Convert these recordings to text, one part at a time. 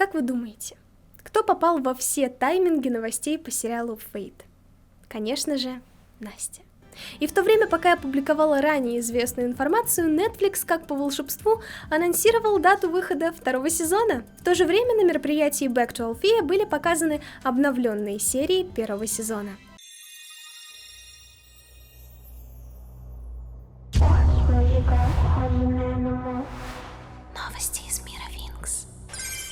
Как вы думаете, кто попал во все тайминги новостей по сериалу Фейт? Конечно же, Настя. И в то время, пока я публиковала ранее известную информацию, Netflix, как по волшебству, анонсировал дату выхода второго сезона. В то же время на мероприятии Back to Alfea были показаны обновленные серии первого сезона. Новости из мира Винкс.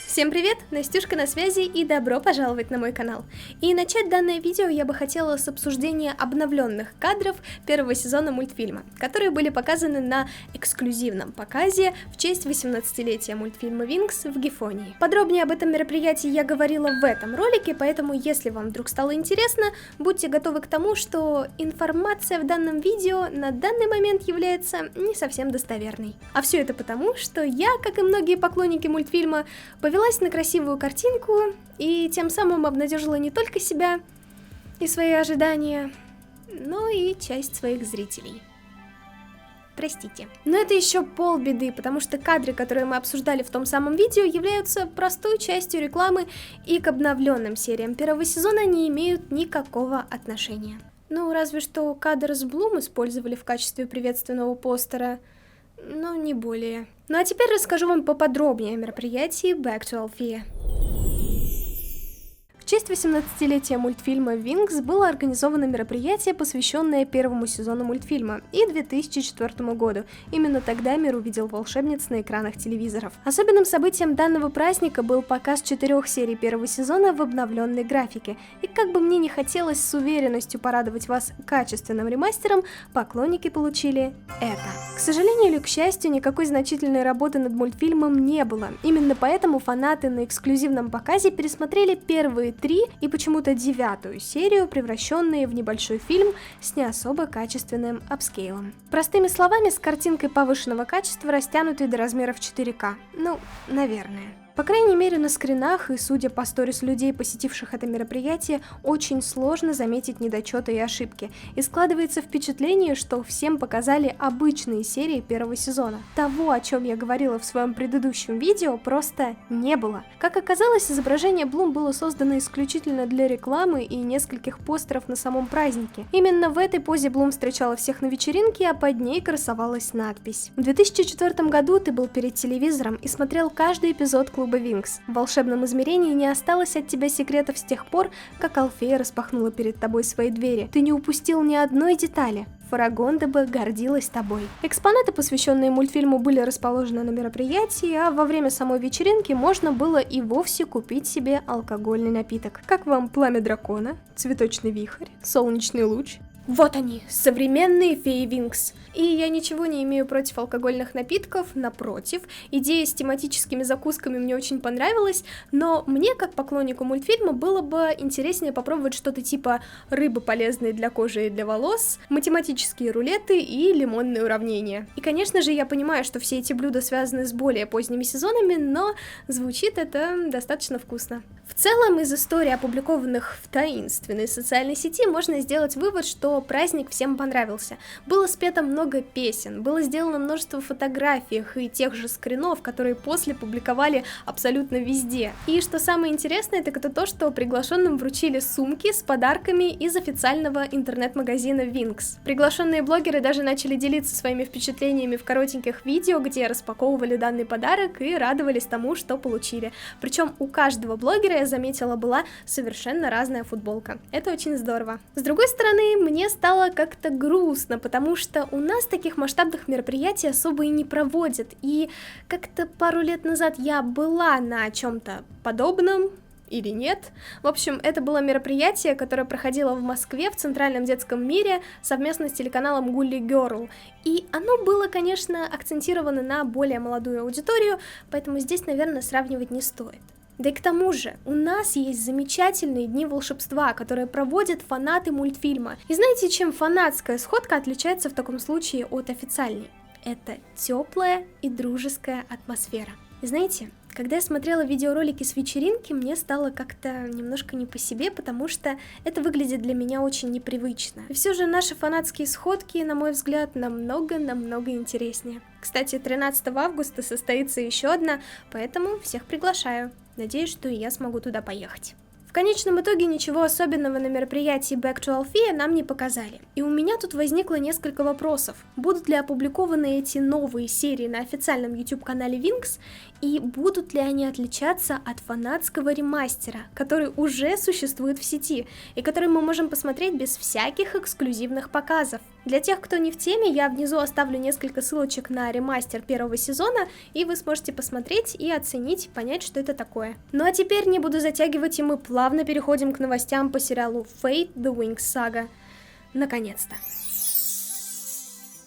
Всем привет, Настюшка на связи и добро пожаловать на мой канал. И начать данное видео я бы хотела с обсуждения обновленных кадров первого сезона мультфильма, которые были показаны на эксклюзивном показе в честь 18-летия мультфильма Винкс в Гифонии. Подробнее об этом мероприятии я говорила в этом ролике, поэтому если вам вдруг стало интересно, будьте готовы к тому, что информация в данном видео на данный момент является не совсем достоверной. А все это потому, что я, как и многие поклонники мультфильма, повелась на красивую картинку и тем самым обнадежила не только себя и свои ожидания, но и часть своих зрителей. Простите. Но это еще полбеды, потому что кадры, которые мы обсуждали в том самом видео, являются простой частью рекламы и к обновленным сериям первого сезона не имеют никакого отношения. Ну, разве что кадр с Блум использовали в качестве приветственного постера, но не более. Ну а теперь расскажу вам поподробнее о мероприятии Back to Alfea. В честь 18-летия мультфильма Винкс было организовано мероприятие, посвященное первому сезону мультфильма и 2004 году. Именно тогда мир увидел волшебниц на экранах телевизоров. Особенным событием данного праздника был показ 4 серий первого сезона в обновленной графике. И как бы мне не хотелось с уверенностью порадовать вас качественным ремастером, поклонники получили это. К сожалению или к счастью, никакой значительной работы над мультфильмом не было. Именно поэтому фанаты на эксклюзивном показе пересмотрели первые 3 и почему-то 9-ю серию, превращенные в небольшой фильм с не особо качественным апскейлом. Простыми словами, с картинкой повышенного качества, растянутой до размеров 4К. Ну, наверное. По крайней мере, на скринах и судя по сторис людей, посетивших это мероприятие, очень сложно заметить недочеты и ошибки. И складывается впечатление, что всем показали обычные серии первого сезона. Того, о чем я говорила в своем предыдущем видео, просто не было. Как оказалось, изображение Блум было создано исключительно для рекламы и нескольких постеров на самом празднике. Именно в этой позе Блум встречала всех на вечеринке, а под ней красовалась надпись. В 2004 году ты был перед телевизором и смотрел каждый эпизод клуба Винкс. В волшебном измерении не осталось от тебя секретов с тех пор, как Алфея распахнула перед тобой свои двери. Ты не упустил ни одной детали. Фарагонда бы гордилась тобой. Экспонаты, посвященные мультфильму, были расположены на мероприятии, а во время самой вечеринки можно было и вовсе купить себе алкогольный напиток. Как вам пламя дракона, цветочный вихрь, солнечный луч? Вот они, современные феи Винкс. И я ничего не имею против алкогольных напитков, напротив, идея с тематическими закусками мне очень понравилась, но мне, как поклоннику мультфильма, было бы интереснее попробовать что-то типа рыбы, полезные для кожи и для волос, математические рулеты и лимонные уравнения. И, конечно же, я понимаю, что все эти блюда связаны с более поздними сезонами, но звучит это достаточно вкусно. В целом, из историй, опубликованных в таинственной социальной сети, можно сделать вывод, что праздник всем понравился. Было спето много песен, было сделано множество фотографий и тех же скринов, которые после публиковали абсолютно везде. И что самое интересное, так это то, что приглашенным вручили сумки с подарками из официального интернет-магазина Винкс. Приглашенные блогеры даже начали делиться своими впечатлениями в коротеньких видео, где распаковывали данный подарок и радовались тому, что получили. Причем у каждого блогера, я заметила, была совершенно разная футболка. Это очень здорово. С другой стороны, мне стало как-то грустно, потому что у нас таких масштабных мероприятий особо и не проводят. И как-то пару лет назад я была на чем-то подобном, или нет. В общем, это было мероприятие, которое проходило в Москве в Центральном детском мире совместно с телеканалом Gully Girl. И оно было, конечно, акцентировано на более молодую аудиторию, поэтому здесь, наверное, сравнивать не стоит. Да и к тому же, у нас есть замечательные дни волшебства, которые проводят фанаты мультфильма. И знаете, чем фанатская сходка отличается в таком случае от официальной? Это теплая и дружеская атмосфера. И знаете, когда я смотрела видеоролики с вечеринки, мне стало как-то немножко не по себе, потому что это выглядит для меня очень непривычно. И все же наши фанатские сходки, на мой взгляд, намного интереснее. Кстати, 13 августа состоится еще одна, поэтому всех приглашаю. Надеюсь, что и я смогу туда поехать. В конечном итоге ничего особенного на мероприятии Back to Alfea нам не показали. И у меня тут возникло несколько вопросов. Будут ли опубликованы эти новые серии на официальном YouTube-канале Winx, и будут ли они отличаться от фанатского ремастера, который уже существует в сети, и который мы можем посмотреть без всяких эксклюзивных показов. Для тех, кто не в теме, я внизу оставлю несколько ссылочек на ремастер первого сезона, и вы сможете посмотреть и оценить, понять, что это такое. Ну а теперь не буду затягивать, и мы плавно переходим к новостям по сериалу Fate The Winx Saga. Наконец-то.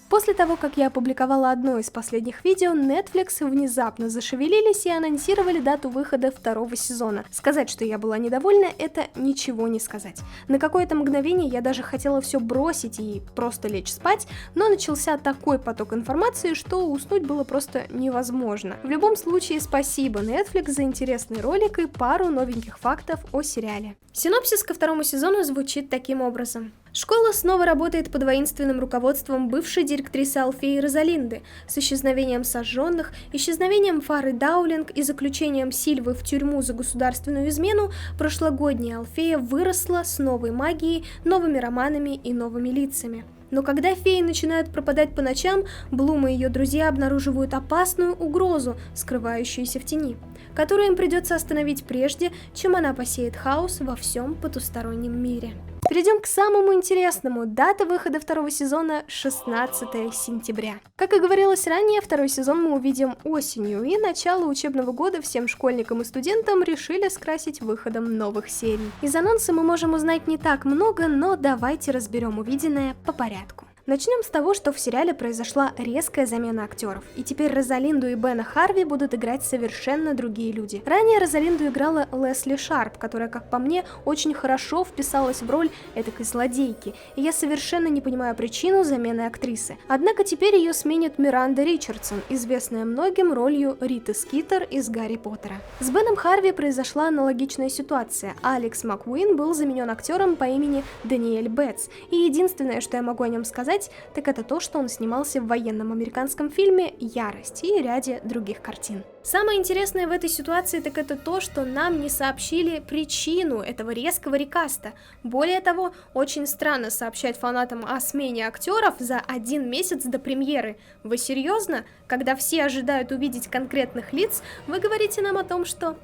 После того, как я опубликовала одно из последних видео, Netflix внезапно зашевелились и анонсировали дату выхода второго сезона. Сказать, что я была недовольна, это ничего не сказать. На какое-то мгновение я даже хотела все бросить и просто лечь спать, но начался такой поток информации, что уснуть было просто невозможно. В любом случае, спасибо Netflix за интересный ролик и пару новеньких фактов о сериале. Синопсис ко второму сезону звучит таким образом. Школа снова работает под воинственным руководством бывшей директрисы Алфеи Розалинды, с исчезновением сожженных, исчезновением Фары Даулинг и заключением Сильвы в тюрьму за государственную измену. Прошлогодняя Алфея выросла с новой магией, новыми романами и новыми лицами. Но когда феи начинают пропадать по ночам, Блум и ее друзья обнаруживают опасную угрозу, скрывающуюся в тени, которую им придется остановить прежде, чем она посеет хаос во всем потустороннем мире. Перейдем к самому интересному. Дата выхода второго сезона 16 сентября. Как и говорилось ранее, второй сезон мы увидим осенью, и начало учебного года всем школьникам и студентам решили скрасить выходом новых серий. Из анонса мы можем узнать не так много, но давайте разберем увиденное по порядку. Начнем с того, что в сериале произошла резкая замена актеров, и теперь Розалинду и Бена Харви будут играть совершенно другие люди. Ранее Розалинду играла Лесли Шарп, которая, как по мне, очень хорошо вписалась в роль этакой злодейки, и я совершенно не понимаю причину замены актрисы. Однако теперь ее сменит Миранда Ричардсон, известная многим ролью Риты Скитер из Гарри Поттера. С Беном Харви произошла аналогичная ситуация. Алекс Маккуин был заменен актером по имени Даниэль Бэтс, и единственное, что я могу о нем сказать, так это то, что он снимался в военном американском фильме «Ярость» и ряде других картин. Самое интересное в этой ситуации так это то, что нам не сообщили причину этого резкого рекаста. Более того, очень странно сообщать фанатам о смене актеров за 1 месяц до премьеры. Вы серьезно? Когда все ожидают увидеть конкретных лиц, вы говорите нам о том, что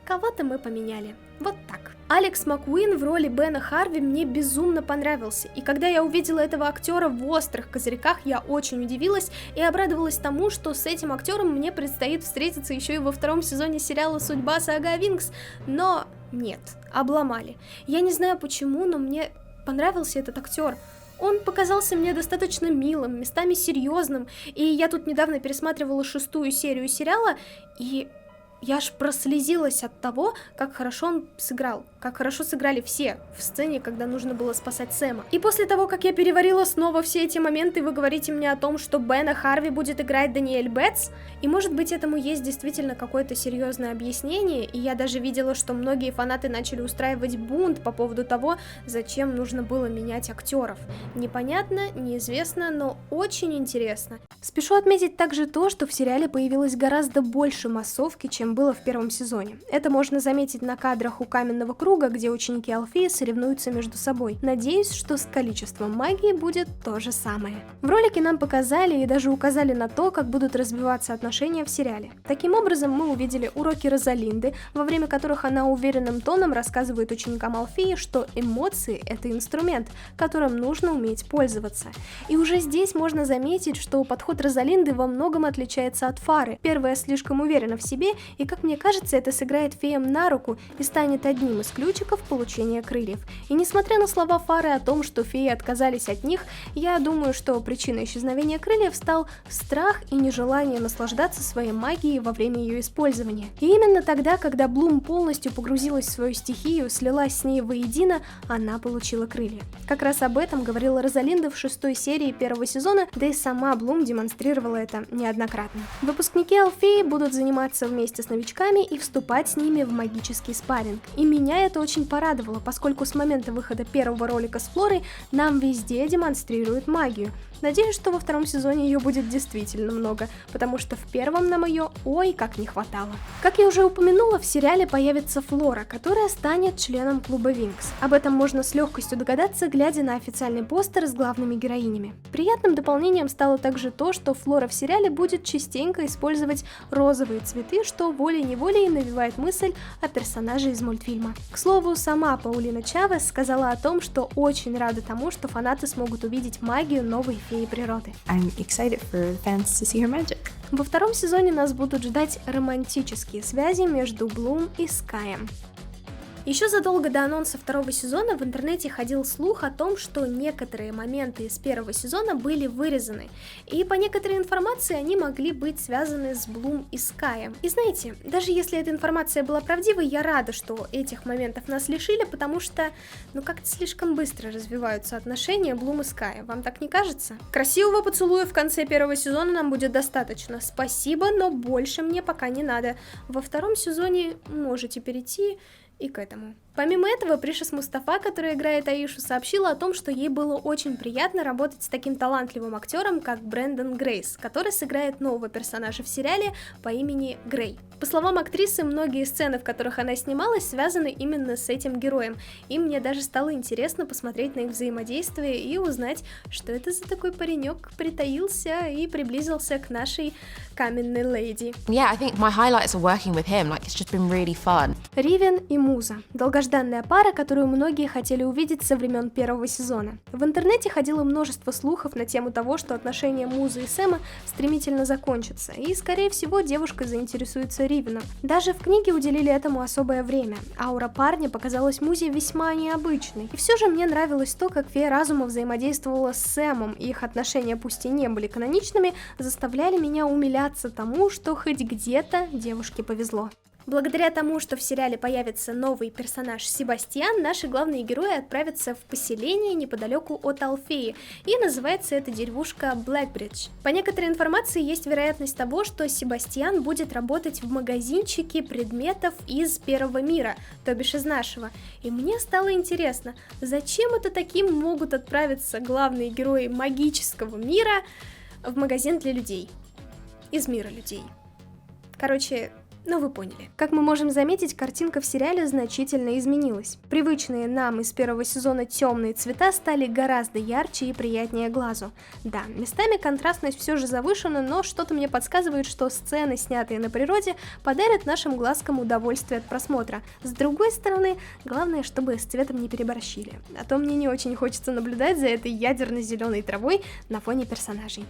кого-то мы поменяли. Вот так. Алекс Маккуин в роли Бена Харви мне безумно понравился, и когда я увидела этого актера в «Острых козырьках», я очень удивилась и обрадовалась тому, что с этим актером мне предстоит встретиться еще и во втором сезоне сериала «Судьба Сага о Винкс», но нет, обломали. Я не знаю почему, но мне понравился этот актер. Он показался мне достаточно милым, местами серьезным, и я тут недавно пересматривала 6-ю серию сериала, и я аж прослезилась от того, как хорошо он сыграл, как хорошо сыграли все в сцене, когда нужно было спасать Сэма. И после того, как я переварила снова все эти моменты, вы говорите мне о том, что Бена Харви будет играть Даниэль Бэтс, и может быть этому есть действительно какое-то серьезное объяснение, и я даже видела, что многие фанаты начали устраивать бунт по поводу того, зачем нужно было менять актеров. Непонятно, неизвестно, но очень интересно. Спешу отметить также то, что в сериале появилось гораздо больше массовки, чем было в первом сезоне. Это можно заметить на кадрах у каменного круга, где ученики Алфеи соревнуются между собой. Надеюсь, что с количеством магии будет то же самое. В ролике нам показали и даже указали на то, как будут развиваться отношения в сериале. Таким образом, мы увидели уроки Розалинды, во время которых она уверенным тоном рассказывает ученикам Алфеи, что эмоции — это инструмент, которым нужно уметь пользоваться. И уже здесь можно заметить, что подход Розалинды во многом отличается от Фары. Первая слишком уверена в себе, и, как мне кажется, это сыграет феям на руку и станет одним из ключиков получения крыльев. И несмотря на слова Фары о том, что феи отказались от них, я думаю, что причиной исчезновения крыльев стал страх и нежелание наслаждаться своей магией во время ее использования. И именно тогда, когда Блум полностью погрузилась в свою стихию, слилась с ней воедино, она получила крылья. Как раз об этом говорила Розалинда в 6-й серии первого сезона, да и сама Блум демонстрировала это неоднократно. Выпускники Алфеи будут заниматься вместе с новичками и вступать с ними в магический спарринг. И меня это очень порадовало, поскольку с момента выхода первого ролика с Флорой нам везде демонстрируют магию. Надеюсь, что во втором сезоне ее будет действительно много, потому что в первом нам ее ой как не хватало. Как я уже упомянула, в сериале появится Флора, которая станет членом клуба Винкс. Об этом можно с легкостью догадаться, глядя на официальный постер с главными героинями. Приятным дополнением стало также то, что Флора в сериале будет частенько использовать розовые цветы, что волей-неволей навевает мысль о персонаже из мультфильма. К слову, сама Паулина Чавес сказала о том, что очень рада тому, что фанаты смогут увидеть магию новой феи природы. I'm excited for fans to see her magic. Во втором сезоне нас будут ждать романтические связи между Блум и Скаем. Еще задолго до анонса второго сезона в интернете ходил слух о том, что некоторые моменты из первого сезона были вырезаны, и по некоторой информации они могли быть связаны с Блум и Скаем. И знаете, даже если эта информация была правдивой, я рада, что этих моментов нас лишили, потому что, как-то слишком быстро развиваются отношения Блум и Ская. Вам так не кажется? Красивого поцелуя в конце первого сезона нам будет достаточно. Спасибо, но больше мне пока не надо. Во втором сезоне можете перейти и к этому. Помимо этого, Пришес Мустафа, которая играет Аишу, сообщила о том, что ей было очень приятно работать с таким талантливым актером, как Брэндон Грейс, который сыграет нового персонажа в сериале по имени Грей. По словам актрисы, многие сцены, в которых она снималась, связаны именно с этим героем, и мне даже стало интересно посмотреть на их взаимодействие и узнать, что это за такой паренек притаился и приблизился к нашей каменной леди. Yeah, I think my highlights are working with him, like it's just been really fun. Ривен и Муза. Долгожданная пара, которую многие хотели увидеть со времен первого сезона. В интернете ходило множество слухов на тему того, что отношения Музы и Сэма стремительно закончатся, и, скорее всего, девушка заинтересуется Ривеном. Даже в книге уделили этому особое время. Аура парня показалась Музе весьма необычной. И все же мне нравилось то, как Фея Разума взаимодействовала с Сэмом, и их отношения, пусть и не были каноничными, заставляли меня умиляться тому, что хоть где-то девушке повезло. Благодаря тому, что в сериале появится новый персонаж Себастьян, наши главные герои отправятся в поселение неподалеку от Алфеи, и называется эта деревушка Блэкбридж. По некоторой информации есть вероятность того, что Себастьян будет работать в магазинчике предметов из первого мира, то бишь из нашего. И мне стало интересно, зачем это таким могут отправиться главные герои магического мира в магазин для людей, из мира людей. Короче, вы поняли. Как мы можем заметить, картинка в сериале значительно изменилась. Привычные нам из первого сезона темные цвета стали гораздо ярче и приятнее глазу. Да, местами контрастность все же завышена, но что-то мне подсказывает, что сцены, снятые на природе, подарят нашим глазкам удовольствие от просмотра. С другой стороны, главное, чтобы с цветом не переборщили. А то мне не очень хочется наблюдать за этой ядерно-зеленой травой на фоне персонажей.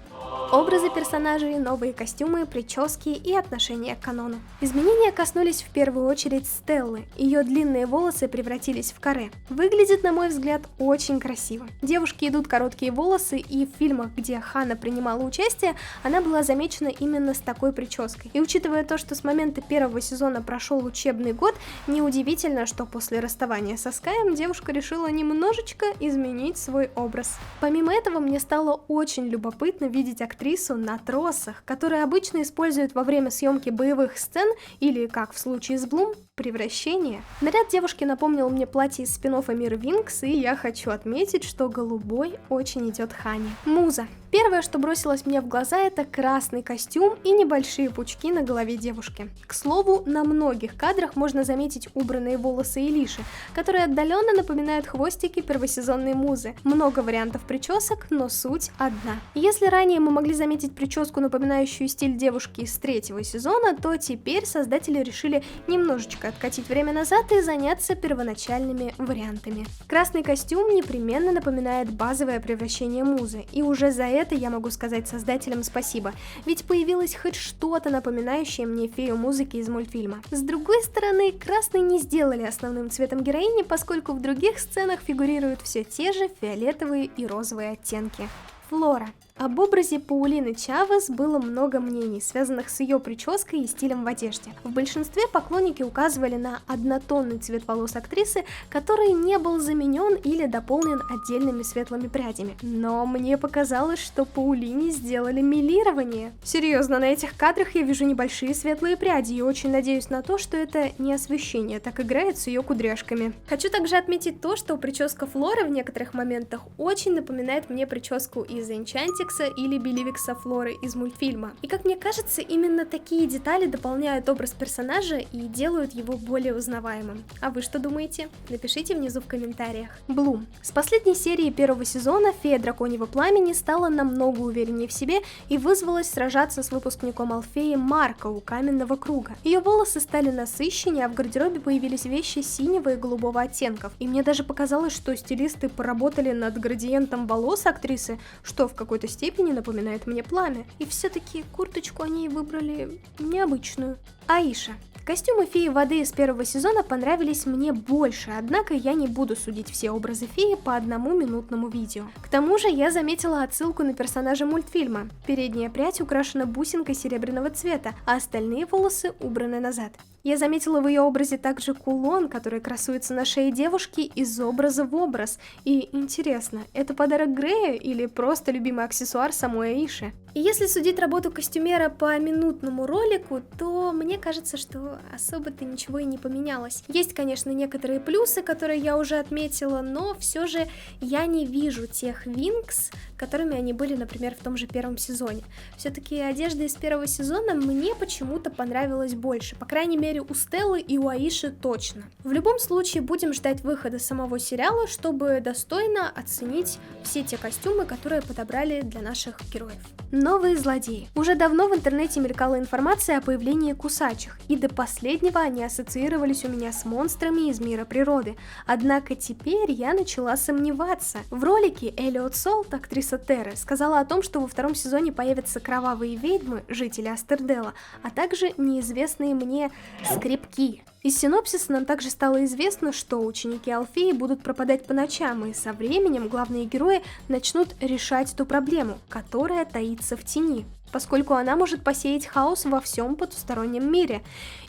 Образы персонажей, новые костюмы, прически и отношение к канону. Изменения коснулись в первую очередь Стеллы. Ее длинные волосы превратились в каре. Выглядит, на мой взгляд, очень красиво. Девушке идут короткие волосы, и в фильмах, где Ханна принимала участие, она была замечена именно с такой прической. И учитывая то, что с момента первого сезона прошел учебный год, неудивительно, что после расставания со Скаем девушка решила немножечко изменить свой образ. Помимо этого, мне стало очень любопытно видеть актрису на тросах, которые обычно используют во время съемки боевых сцен или, как в случае с Блум, превращение. Наряд девушки напомнил мне платье из спин-оффа мира Винкс, и я хочу отметить, что голубой очень идет Хане. Муза. Первое, что бросилось мне в глаза, это красный костюм и небольшие пучки на голове девушки. К слову, на многих кадрах можно заметить убранные волосы Элиши, которые отдаленно напоминают хвостики первосезонной Музы. Много вариантов причесок, но суть одна. Если ранее мы могли заметить прическу, напоминающую стиль девушки из третьего сезона, то теперь создатели решили немножечко откатить время назад и заняться первоначальными вариантами. Красный костюм непременно напоминает базовое превращение Музы, и уже за это я могу сказать создателям спасибо, ведь появилось хоть что-то напоминающее мне фею музыки из мультфильма. С другой стороны, красный не сделали основным цветом героини, поскольку в других сценах фигурируют все те же фиолетовые и розовые оттенки. Флора. Об образе Паулины Чавес было много мнений, связанных с ее прической и стилем в одежде. В большинстве поклонники указывали на однотонный цвет волос актрисы, который не был заменен или дополнен отдельными светлыми прядями. Но мне показалось, что Паулине сделали мелирование. Серьезно, на этих кадрах я вижу небольшие светлые пряди и очень надеюсь на то, что это не освещение так играет с ее кудряшками. Хочу также отметить то, что прическа Флоры в некоторых моментах очень напоминает мне прическу из Энчантикса или Беливикса Флоры из мультфильма. И как мне кажется, именно такие детали дополняют образ персонажа и делают его более узнаваемым. А вы что думаете? Напишите внизу в комментариях. Блум. С последней серии первого сезона фея Драконьего Пламени стала намного увереннее в себе и вызвалась сражаться с выпускником Алфеи Марко у Каменного Круга. Ее волосы стали насыщеннее, а в гардеробе появились вещи синего и голубого оттенков. И мне даже показалось, что стилисты поработали над градиентом волос актрисы, что в какой-то степени напоминает мне Пламя. И все-таки курточку они выбрали необычную. Аиша. Костюмы феи воды из первого сезона понравились мне больше, однако я не буду судить все образы феи по одному минутному видео. К тому же я заметила отсылку на персонажа мультфильма. Передняя прядь украшена бусинкой серебряного цвета, а остальные волосы убраны назад. Я заметила в ее образе также кулон, который красуется на шее девушки из образа в образ. И интересно, это подарок Грея или просто любимый аксессуар самой Аиши? И если судить работу костюмера по минутному ролику, то мне кажется, что особо-то ничего и не поменялось. Есть, конечно, некоторые плюсы, которые я уже отметила, но все же я не вижу тех винкс, которыми они были, например, в том же первом сезоне. Все-таки одежда из первого сезона мне почему-то понравилась больше, по крайней мере у Стеллы и у Аиши точно. В любом случае будем ждать выхода самого сериала, чтобы достойно оценить все те костюмы, которые подобрали для наших героев. Новые злодеи. Уже давно в интернете мелькала информация о появлении кусачих, и до последнего они ассоциировались у меня с монстрами из мира природы. Однако теперь я начала сомневаться. В ролике Элиот Солт, актриса Терры, сказала о том, что во втором сезоне появятся кровавые ведьмы, жители Астердела, а также неизвестные мне скребки. Из синопсиса нам также стало известно, что ученики Алфеи будут пропадать по ночам, и со временем главные герои начнут решать эту проблему, которая таится в тени, поскольку она может посеять хаос во всем потустороннем мире.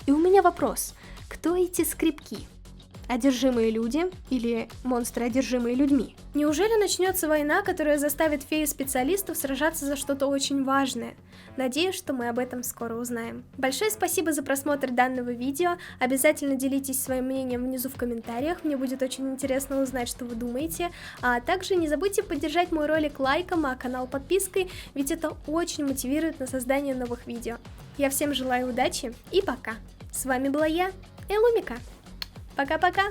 И у меня вопрос: кто эти скребки? Одержимые люди или монстры, одержимые людьми? Неужели начнется война, которая заставит феи-специалистов сражаться за что-то очень важное? Надеюсь, что мы об этом скоро узнаем. Большое спасибо за просмотр данного видео. Обязательно делитесь своим мнением внизу в комментариях. Мне будет очень интересно узнать, что вы думаете. А также не забудьте поддержать мой ролик лайком, а канал подпиской, ведь это очень мотивирует на создание новых видео. Я всем желаю удачи и пока. С вами была я, Элумика. Пока-пока!